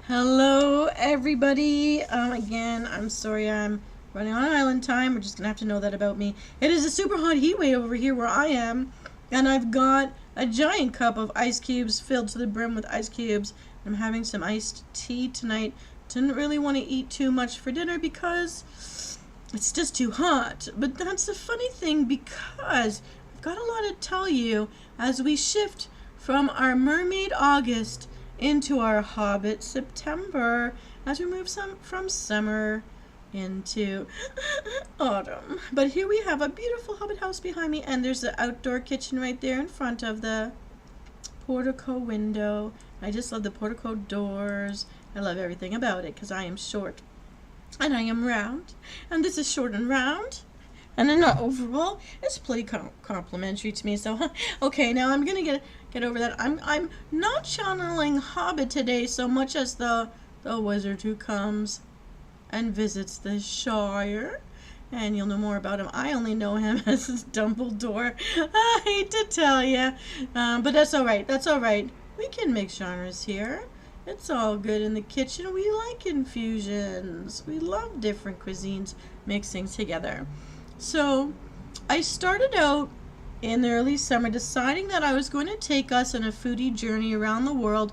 Hello, everybody. Again, I'm sorry I'm running on island time. We're just gonna have to know that about me. It is a super hot heat wave over here where I am, and I've got a giant cup of ice cubes filled to the brim with ice cubes. I'm having some iced tea tonight. Didn't really want to eat too much for dinner because it's just too hot. But that's the funny thing because I've got a lot to tell you as we shift from our Mermaid August into our Hobbit September as we move from summer into autumn. But here we have a beautiful Hobbit house behind me, and there's the outdoor kitchen right there in front of the portico window. I just love the portico doors. I love everything about it because I am short and I am round, and this is short and round. And then overall, it's pretty complimentary to me. So, okay, now I'm gonna get over that. I'm not channeling Hobbit today so much as the wizard who comes and visits the Shire, and you'll know more about him. I only know him as Dumbledore. I hate to tell you, but that's all right. That's all right. We can make genres here. It's all good in the kitchen. We like infusions. We love different cuisines mixing together. So I started out in the early summer deciding that I was going to take us on a foodie journey around the world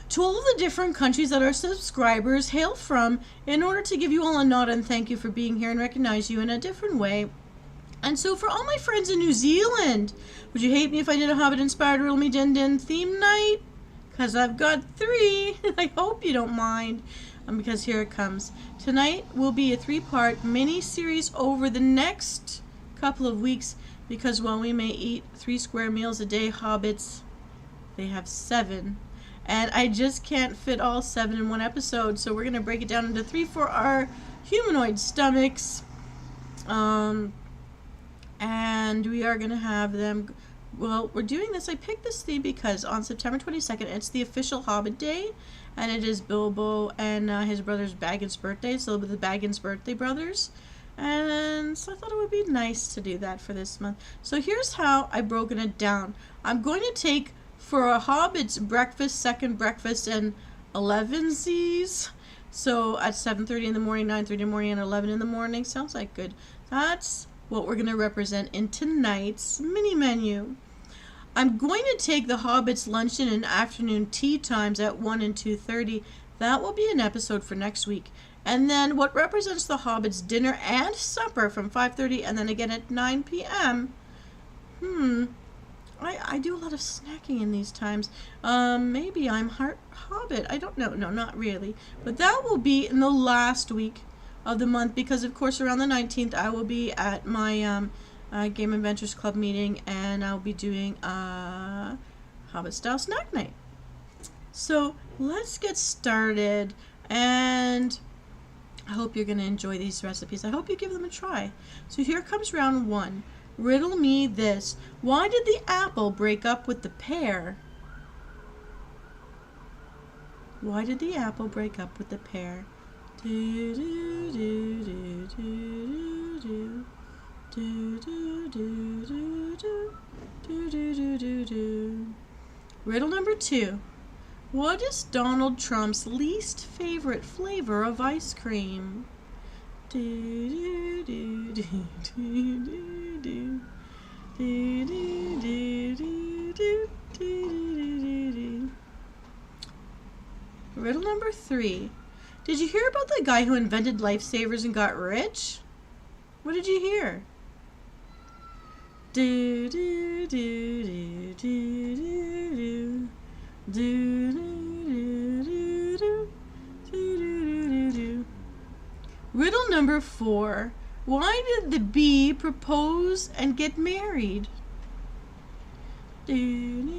to all of the different countries that our subscribers hail from in order to give you all a nod and thank you for being here and recognize you in a different way. And so for all my friends in New Zealand, would you hate me if I did a Hobbit-inspired Riddle Me Din Din theme night? Because I've got 3. I hope you don't mind. Because here it comes. Tonight will be a 3-part mini-series over the next couple of weeks because while we may eat 3 square meals a day, hobbits, they have 7. And I just can't fit all 7 in one episode, so we're going to break it down into 3 for our humanoid stomachs. And we are going to have them... Well, we're doing this. I picked this theme because on September 22nd, it's the official Hobbit Day, and it is Bilbo and his brother's Baggins' birthday, so the Baggins birthday brothers. And so I thought it would be nice to do that for this month. So here's how I've broken it down. I'm going to take for a Hobbit's breakfast, second breakfast, and 11sies. So at 7:30 in the morning, 9:30 in the morning, and 11 in the morning. Sounds like good. That's what we're going to represent in tonight's mini menu. I'm going to take the Hobbit's luncheon and afternoon tea times at 1 and 2:30. That will be an episode for next week. And then what represents the Hobbit's dinner and supper from 5:30 and then again at 9 p.m. I do a lot of snacking in these times. Maybe I'm Hobbit. I don't know. No, not really. But that will be in the last week of the month because, of course, around the 19th I will be at my Game Adventures Club meeting, and I'll be doing a Hobbit style snack night. So let's get started, and I hope you're going to enjoy these recipes. I hope you give them a try. So here comes round 1. Riddle me this. Why did the apple break up with the pear? Why did the apple break up with the pear? Do do do do do do. Do do do do do do do do do do. Riddle number 2. What is Donald Trump's least favorite flavor of ice cream? Do do do do do do do do do do do do do do. Riddle number 3. Did you hear about the guy who invented lifesavers and got rich? What did you hear? Do do do do do do do do do do do do do. Riddle number 4. Why did the bee propose and get married? In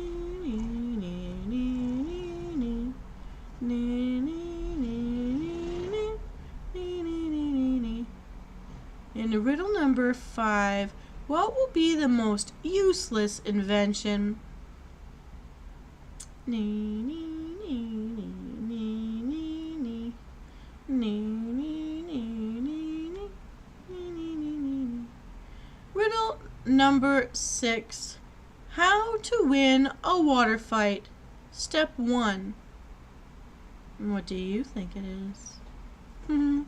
riddle number 5, what will be the most useless invention? Riddle number 6. How to win a water fight. Step 1. What do you think it is? Hmm.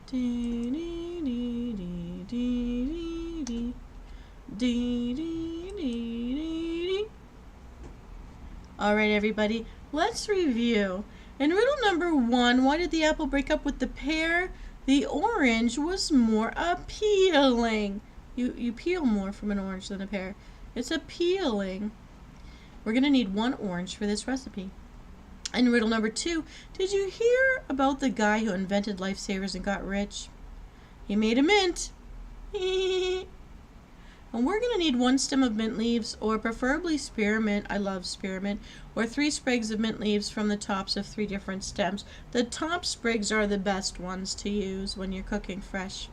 Dee dee dee dee dee dee dee dee dee dee. All right, everybody, let's review. In riddle number 1, why did the apple break up with the pear? The orange was more appealing. You peel more from an orange than a pear. It's appealing. We're going to need 1 orange for this recipe. In riddle number 2, did you hear about the guy who invented lifesavers and got rich? He made a mint. And we're going to need 1 stem of mint leaves, or preferably spearmint. I love spearmint. Or 3 sprigs of mint leaves from the tops of 3 different stems. The top sprigs are the best ones to use when you're cooking fresh.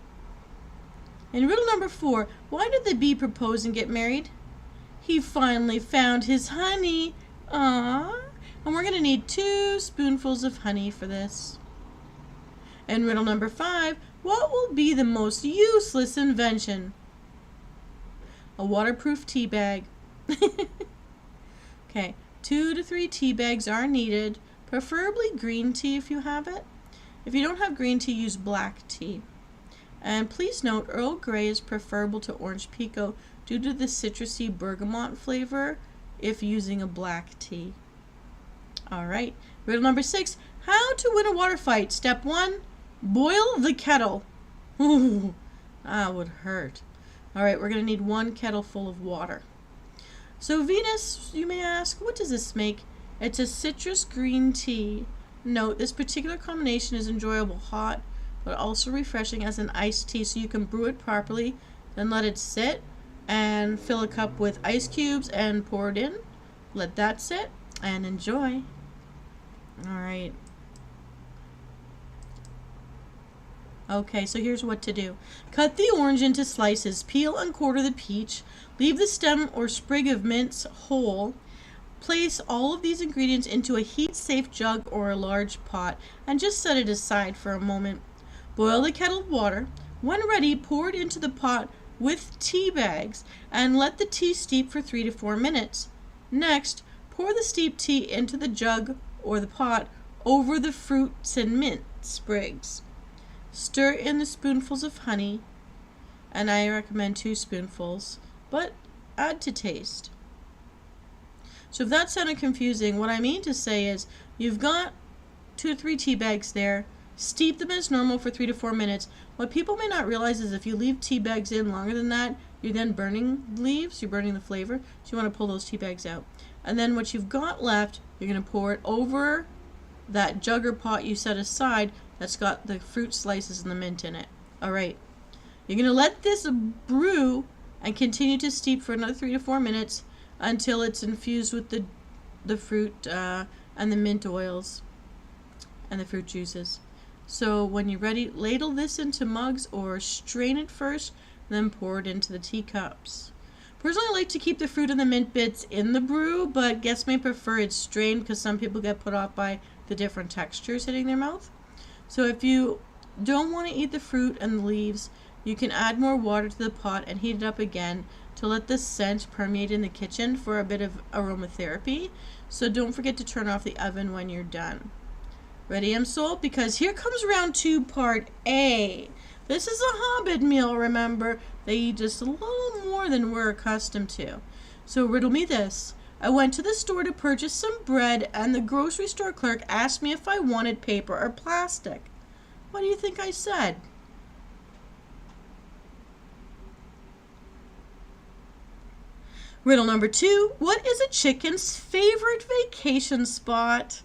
In riddle number 4, why did the bee propose and get married? He finally found his honey. Aww. And we're going to need 2 spoonfuls of honey for this. In riddle number 5, what will be the most useless invention? A waterproof tea bag. Okay, 2 to 3 tea bags are needed, preferably green tea if you have it. If you don't have green tea, use black tea. And please note, Earl Grey is preferable to orange pekoe due to the citrusy bergamot flavor if using a black tea. Alright, riddle number 6, how to win a water fight. Step 1, boil the kettle. Ooh, that would hurt. Alright, we're going to need 1 kettle full of water. So Venus, you may ask, what does this make? It's a citrus green tea. Note, this particular combination is enjoyable hot, but also refreshing as an iced tea, so you can brew it properly, then let it sit, and fill a cup with ice cubes and pour it in. Let that sit, and enjoy. Alright. Okay, so here's what to do. Cut the orange into slices, peel and quarter the peach, leave the stem or sprig of mints whole. Place all of these ingredients into a heat-safe jug or a large pot and just set it aside for a moment. Boil the kettle of water. When ready, pour it into the pot with tea bags and let the tea steep for 3 to 4 minutes. Next, pour the steeped tea into the jug or the pot over the fruits and mint sprigs. Stir in the spoonfuls of honey, and I recommend 2 spoonfuls, but add to taste. So if that sounded confusing, what I mean to say is you've got 2 to 3 tea bags there. Steep them as normal for 3 to 4 minutes. What people may not realize is if you leave tea bags in longer than that, you're then burning leaves, you're burning the flavor, so you want to pull those tea bags out. And then what you've got left, you're going to pour it over that jug or pot you set aside that's got the fruit slices and the mint in it. Alright, you're going to let this brew and continue to steep for another 3 to 4 minutes until it's infused with the fruit and the mint oils and the fruit juices. So when you're ready, ladle this into mugs or strain it first, then pour it into the teacups. Personally, I like to keep the fruit and the mint bits in the brew, but guests may prefer it strained because some people get put off by the different textures hitting their mouth. So if you don't want to eat the fruit and the leaves, you can add more water to the pot and heat it up again to let the scent permeate in the kitchen for a bit of aromatherapy. So don't forget to turn off the oven when you're done. Ready, I'm sold? Because here comes round 2, part A. This is a hobbit meal, remember. They eat just a little more than we're accustomed to. So riddle me this. I went to the store to purchase some bread, and the grocery store clerk asked me if I wanted paper or plastic. What do you think I said? Riddle number 2. What is a chicken's favorite vacation spot?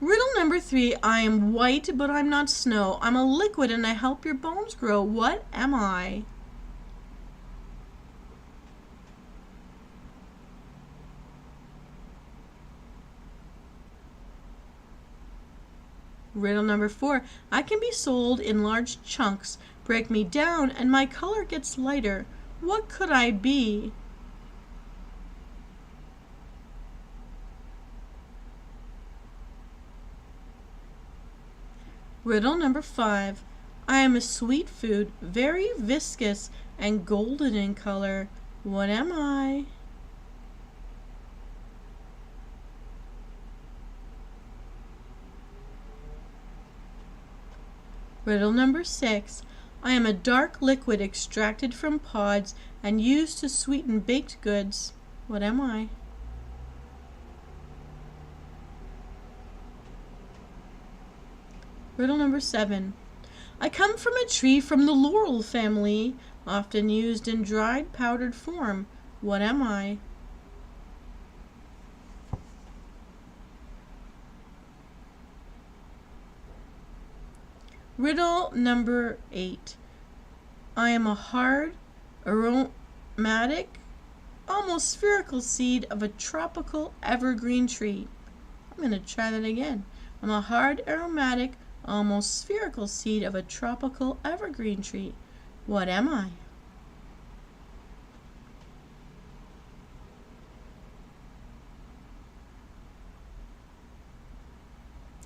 Riddle number 3, I am white, but I'm not snow. I'm a liquid and I help your bones grow. What am I? Riddle number 4, I can be sold in large chunks. Break me down and my color gets lighter. What could I be? Riddle number 5. I am a sweet food, very viscous and golden in color. What am I? Riddle number 6. I am a dark liquid extracted from pods and used to sweeten baked goods. What am I? Riddle number 7. I come from a tree from the laurel family, often used in dried powdered form. What am I? Riddle number 8. I am a hard, aromatic, almost spherical seed of a tropical evergreen tree. I'm going to try that again. I'm a hard, aromatic, almost spherical seed of a tropical evergreen tree. What am I?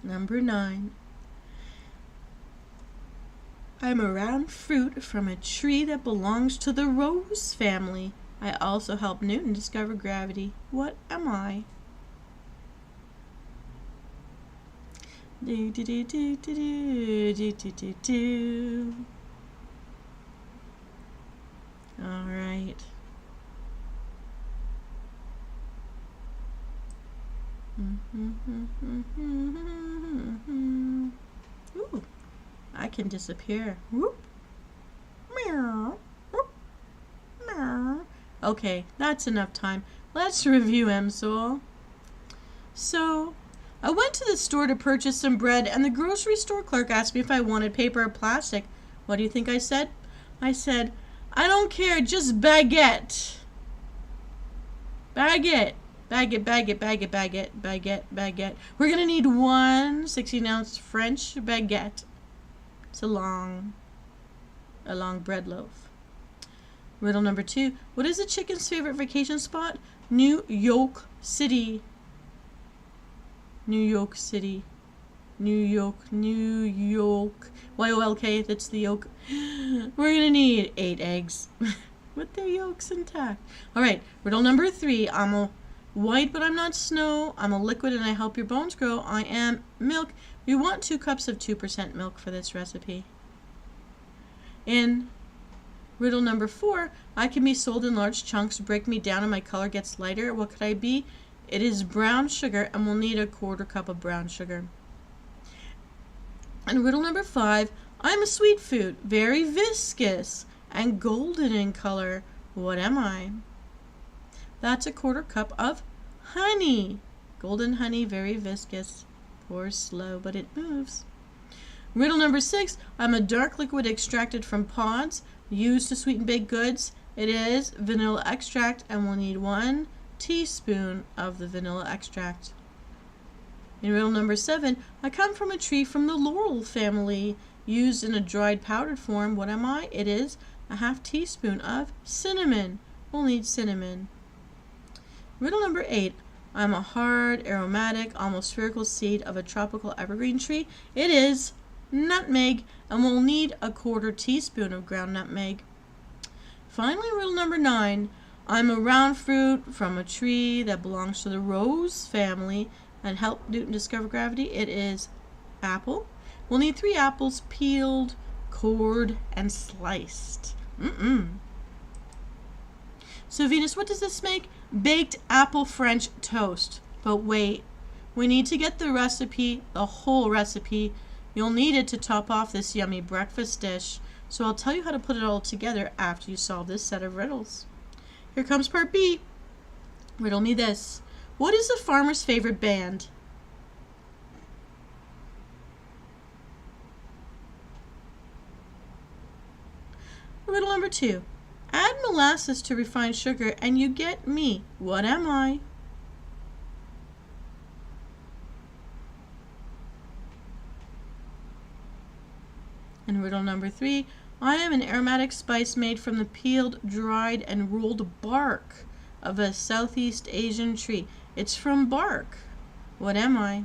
Number 9. I am a round fruit from a tree that belongs to the rose family. I also helped Newton discover gravity. What am I? Do do do do do do do do do. All right. Ooh, I can disappear. Whoop. Meow. Whoop. Meow. Okay, that's enough time. Let's review, Emsol. So, I went to the store to purchase some bread, and the grocery store clerk asked me if I wanted paper or plastic. What do you think I said? I said, I don't care, just baguette. Baguette. Baguette, baguette, baguette, baguette, baguette, baguette. We're going to need one 16-ounce French baguette. It's a long bread loaf. Riddle number 2. What is a chicken's favorite vacation spot? New York City. New York City. New York, New York. Y-O-L-K, that's the yolk. We're going to need 8 eggs with their yolks intact. All right, riddle number 3. I'm a white, but I'm not snow. I'm a liquid, and I help your bones grow. I am milk. We want 2 cups of 2% milk for this recipe. In riddle number 4, I can be sold in large chunks. Break me down and my color gets lighter. What could I be? It is brown sugar, and we'll need a 1/4 cup of brown sugar. And riddle number 5, I'm a sweet food, very viscous and golden in color. What am I? That's a 1/4 cup of honey. Golden honey, very viscous. Pours slow, but it moves. Riddle number 6, I'm a dark liquid extracted from pods, used to sweeten baked goods. It is vanilla extract, and we'll need 1 teaspoon of the vanilla extract. In riddle number 7, I come from a tree from the laurel family, used in a dried powdered form. What am I? It is a 1/2 teaspoon of cinnamon. We'll need cinnamon. Riddle number 8, I'm a hard, aromatic, almost spherical seed of a tropical evergreen tree. It is nutmeg, and we'll need a 1/4 teaspoon of ground nutmeg. Finally, riddle number 9, I'm a round fruit from a tree that belongs to the rose family and help Newton discover gravity. It is apple. We'll need 3 apples peeled, cored, and sliced. So Venus, what does this make? Baked apple French toast. But wait, we need to get the recipe, the whole recipe. You'll need it to top off this yummy breakfast dish. So I'll tell you how to put it all together after you solve this set of riddles. Here comes part B. Riddle me this. What is the farmer's favorite band? Riddle number 2. Add molasses to refined sugar and you get me. What am I? And riddle number 3. I am an aromatic spice made from the peeled, dried, and rolled bark of a Southeast Asian tree. It's from bark. What am I?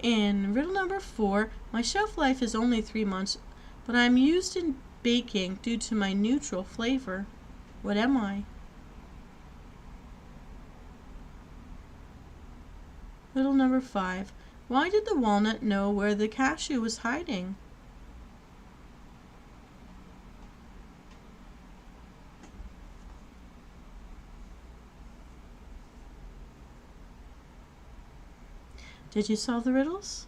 In riddle number 4, my shelf life is only 3 months, but I'm used in baking due to my neutral flavor. What am I? Riddle number 5. Why did the walnut know where the cashew was hiding? Did you solve the riddles?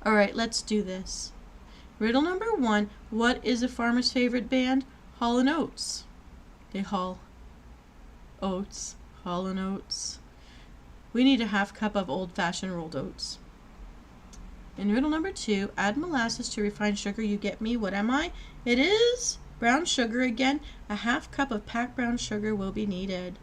Alright, let's do this. Riddle number 1. What is a farmer's favorite band? Hall & Oates. They haul oats. Hall & Oates. We need a half cup of old-fashioned rolled oats. In riddle number 2, add molasses to refined sugar. You get me. What am I? It is brown sugar again. A half cup of packed brown sugar will be needed.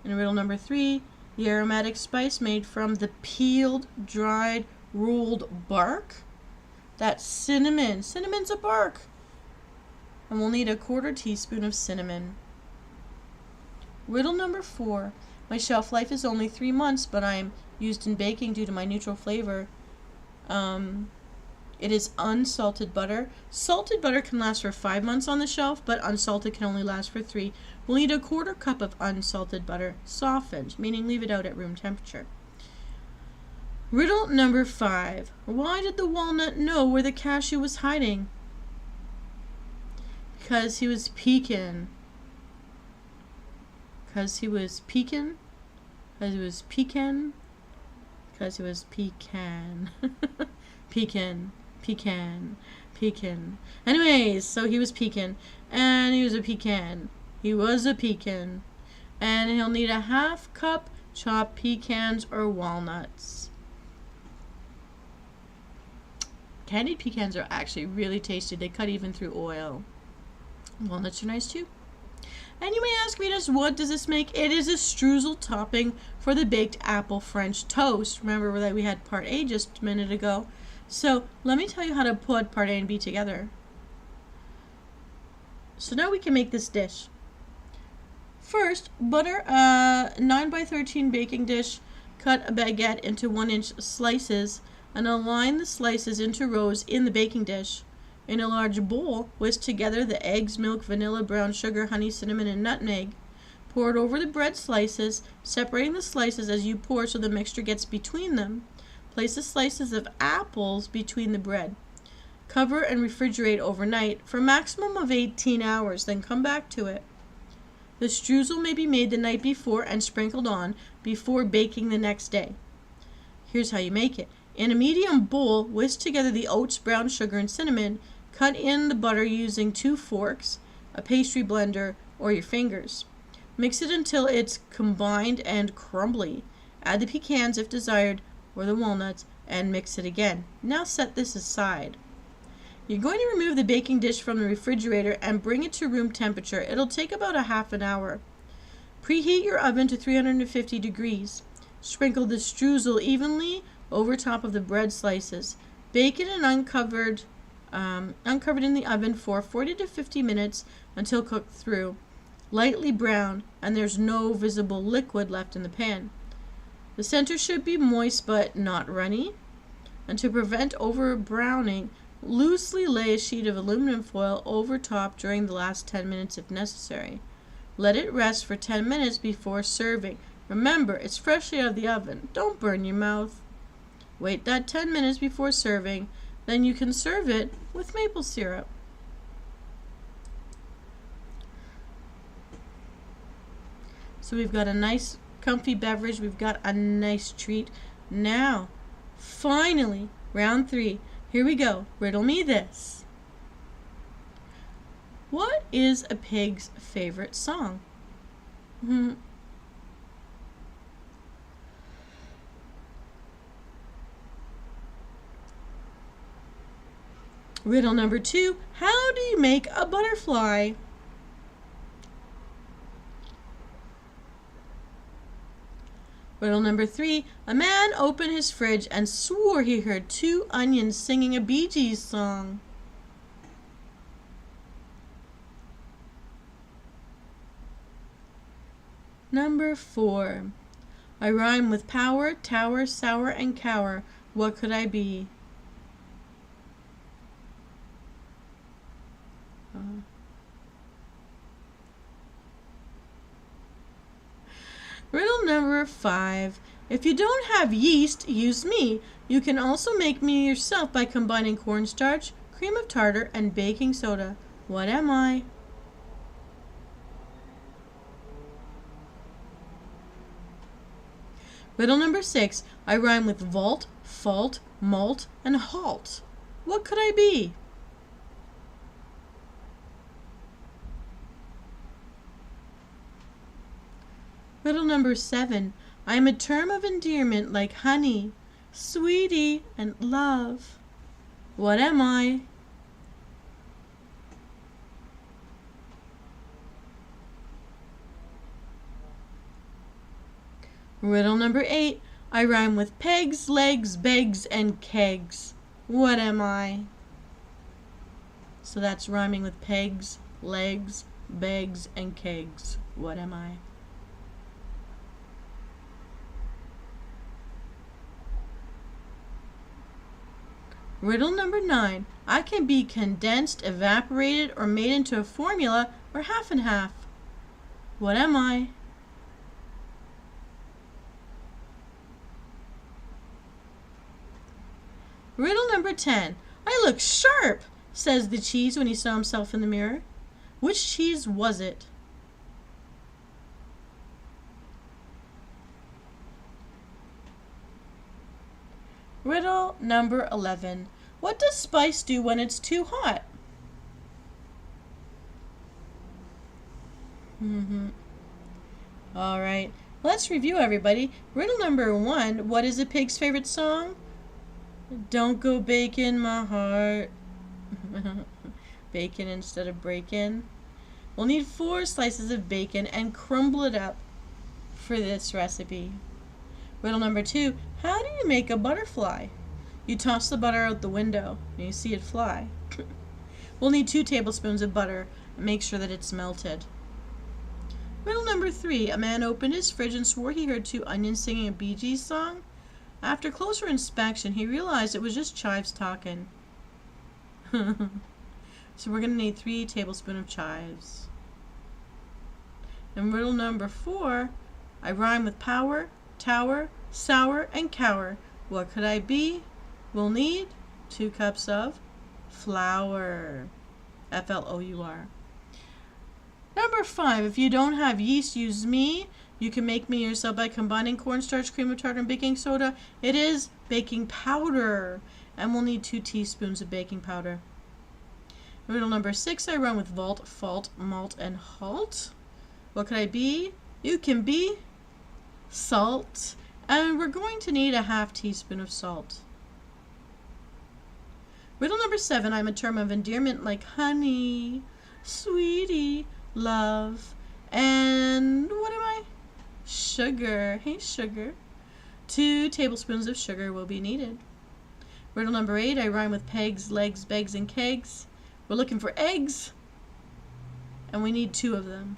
In riddle number 3, the aromatic spice made from the peeled, dried, rolled bark. That's cinnamon. Cinnamon's a bark. And we'll need a 1/4 teaspoon of cinnamon. Riddle number 4. My shelf life is only 3 months, but I'm used in baking due to my neutral flavor. It is unsalted butter. Salted butter can last for 5 months on the shelf, but unsalted can only last for 3. We'll need a 1/4 cup of unsalted butter, softened, meaning leave it out at room temperature. Riddle number 5. Why did the walnut know where the cashew was hiding? Because he was peeking. Because he was peeking. Because he was peeking. Because he was pecan. Pecan. Pecan. Pecan. Anyways, so he was pecan. And he was a pecan. He was a pecan. And he'll need a half cup chopped pecans or walnuts. Candied pecans are actually really tasty. They cut even through oil. Walnuts are nice too. And you may ask me, what does this make? It is a streusel topping for the baked apple French toast. Remember that we had part A just a minute ago. So let me tell you how to put part A and B together. So now we can make this dish. First, butter a 9 by 13 baking dish. Cut a baguette into 1-inch slices and align the slices into rows in the baking dish. In a large bowl, whisk together the eggs, milk, vanilla, brown sugar, honey, cinnamon, and nutmeg. Pour it over the bread slices, separating the slices as you pour so the mixture gets between them. Place the slices of apples between the bread. Cover and refrigerate overnight for a maximum of 18 hours, then come back to it. The streusel may be made the night before and sprinkled on before baking the next day. Here's how you make it. In a medium bowl, whisk together the oats, brown sugar, and cinnamon. Cut in the butter using 2 forks, a pastry blender, or your fingers. Mix it until it's combined and crumbly. Add the pecans if desired, or the walnuts, and mix it again. Now set this aside. You're going to remove the baking dish from the refrigerator and bring it to room temperature. It'll take about a half an hour. Preheat your oven to 350 degrees. Sprinkle the streusel evenly over top of the bread slices. Bake it in uncovered in the oven for 40 to 50 minutes until cooked through, lightly brown, and there's no visible liquid left in the pan. The center should be moist but not runny. And to prevent over browning, loosely lay a sheet of aluminum foil over top during the last 10 minutes if necessary. Let it rest for 10 minutes before serving. Remember, it's freshly out of the oven. Don't burn your mouth. Wait that 10 minutes before serving, then you can serve it with maple syrup. So we've got a nice comfy beverage, we've got a nice treat. Now, finally, round 3. Here we go. Riddle me this. What is a pig's favorite song? Riddle number 2. How do you make a butterfly? Riddle number 3. A man opened his fridge and swore he heard 2 onions singing a Bee Gees song. Number 4. I rhyme with power, tower, sour, and cower. What could I be? Riddle number 5. If you don't have yeast, use me. You can also make me yourself by combining cornstarch, cream of tartar, and baking soda. What am I? Riddle number 6. I rhyme with vault, fault, malt, and halt. What could I be? Riddle number 7. I am a term of endearment like honey, sweetie, and love. What am I? Riddle number 8. I rhyme with pegs, legs, begs, and kegs. What am I? So that's rhyming with pegs, legs, begs, and kegs. What am I? Riddle number 9. I can be condensed, evaporated, or made into a formula, or half and half. What am I? Riddle number 10. I look sharp, says the cheese when he saw himself in the mirror. Which cheese was it? Riddle number 11. What does spice do when it's too hot? All right, let's review, everybody. Riddle number 1. What is a pig's favorite song? Don't go baking my heart. Bacon instead of breaking. We'll need 4 slices of bacon and crumble it up for this recipe. Riddle number 2. How do you make a butterfly? You toss the butter out the window and you see it fly. We'll need 2 tablespoons of butter and make sure that it's melted. Riddle number 3. A man opened his fridge and swore he heard 2 onions singing a Bee Gees song. After closer inspection, he realized it was just chives talking. So we're going to need 3 tablespoons of chives. And riddle number 4. I rhyme with power, tower, sour, and cower. What could I be? We'll need 2 cups of flour. Flour. Number 5. If you don't have yeast, use me. You can make me yourself by combining cornstarch, cream of tartar, and baking soda. It is baking powder. And we'll need 2 teaspoons of baking powder. Riddle number 6. I run with vault, fault, malt, and halt. What could I be? You can be salt. And we're going to need a half teaspoon of salt. Riddle number 7. I'm a term of endearment like honey, sweetie, love, and what am I? Sugar. Hey, sugar. 2 tablespoons of sugar will be needed. Riddle number 8. I rhyme with pegs, legs, begs, and kegs. We're looking for eggs, and we need 2 of them.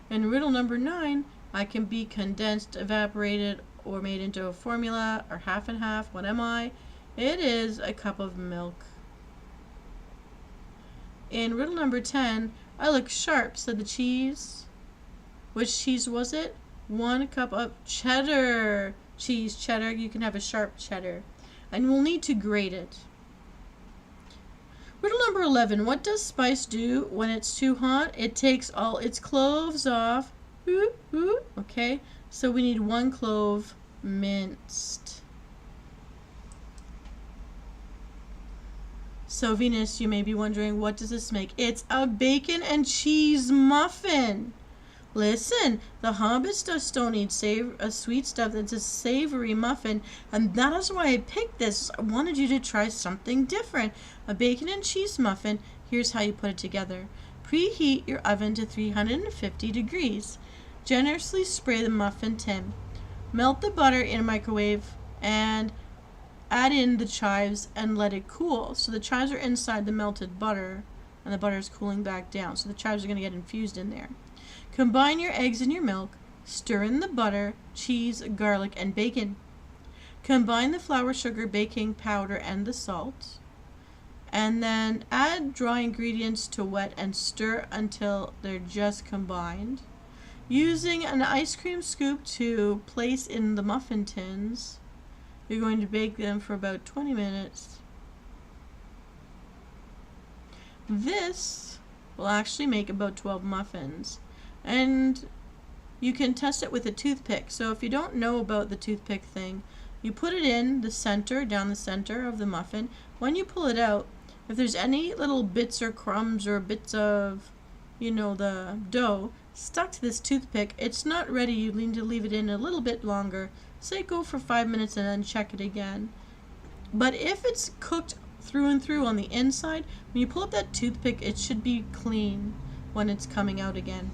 And riddle number 9. I can be condensed, evaporated, or made into a formula, or half and half. What am I? It is a cup of milk. In riddle number 10, I look sharp, said the cheese. Which cheese was it? 1 cup of cheddar. Cheese, cheddar. You can have a sharp cheddar. And we'll need to grate it. Riddle number 11. What does spice do when it's too hot? It takes all its cloves off. Okay, so we need 1 clove minced. So Venus, you may be wondering, what does this make? It's a bacon and cheese muffin. Listen, the hobbits just don't need sweet stuff. It's a savory muffin, and that is why I picked this. I wanted you to try something different. A bacon and cheese muffin. Here's how you put it together. Preheat your oven to 350 degrees. Generously spray the muffin tin. Melt the butter in a microwave and add in the chives and let it cool. So the chives are inside the melted butter and the butter is cooling back down. So the chives are going to get infused in there. Combine your eggs and your milk. Stir in the butter, cheese, garlic, and bacon. Combine the flour, sugar, baking powder, and the salt. And then add dry ingredients to wet and stir until they're just combined. Using an ice cream scoop to place in the muffin tins, you're going to bake them for about 20 minutes. This will actually make about 12 muffins, and you can test it with a toothpick. So if you don't know about the toothpick thing, you put it in the center, down the center of the muffin. When you pull it out, if there's any little bits or crumbs or bits of, the dough stuck to this toothpick, it's not ready. You need to leave it in a little bit longer. Say go for 5 minutes and then check it again. But if it's cooked through and through on the inside, when you pull up that toothpick, it should be clean when it's coming out again.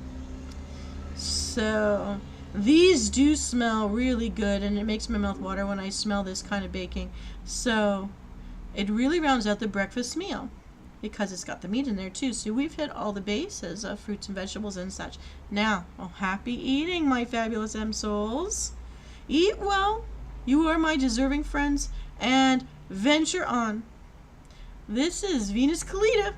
So these do smell really good, and it makes my mouth water when I smell this kind of baking. So it really rounds out the breakfast meal because it's got the meat in there too. So we've hit all the bases of fruits and vegetables and such. Now, happy eating, my fabulous M souls. Eat well. You are my deserving friends, and venture on. This is Venus Kalita,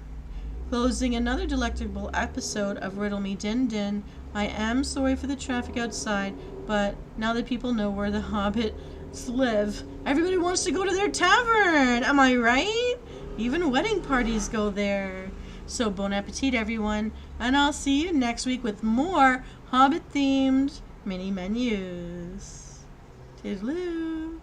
closing another delectable episode of Riddle Me Din Din. I am sorry for the traffic outside, but now that people know where the hobbits live, everybody wants to go to their tavern. Am I right? Even wedding parties go there. So bon appetit, everyone, and I'll see you next week with more hobbit-themed mini menus. Toodaloo.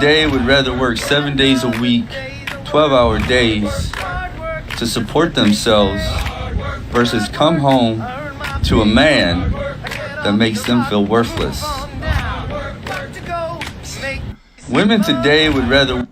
today would rather work 7 days a week, 12-hour days to support themselves versus come home to a man that makes them feel worthless. Women today would rather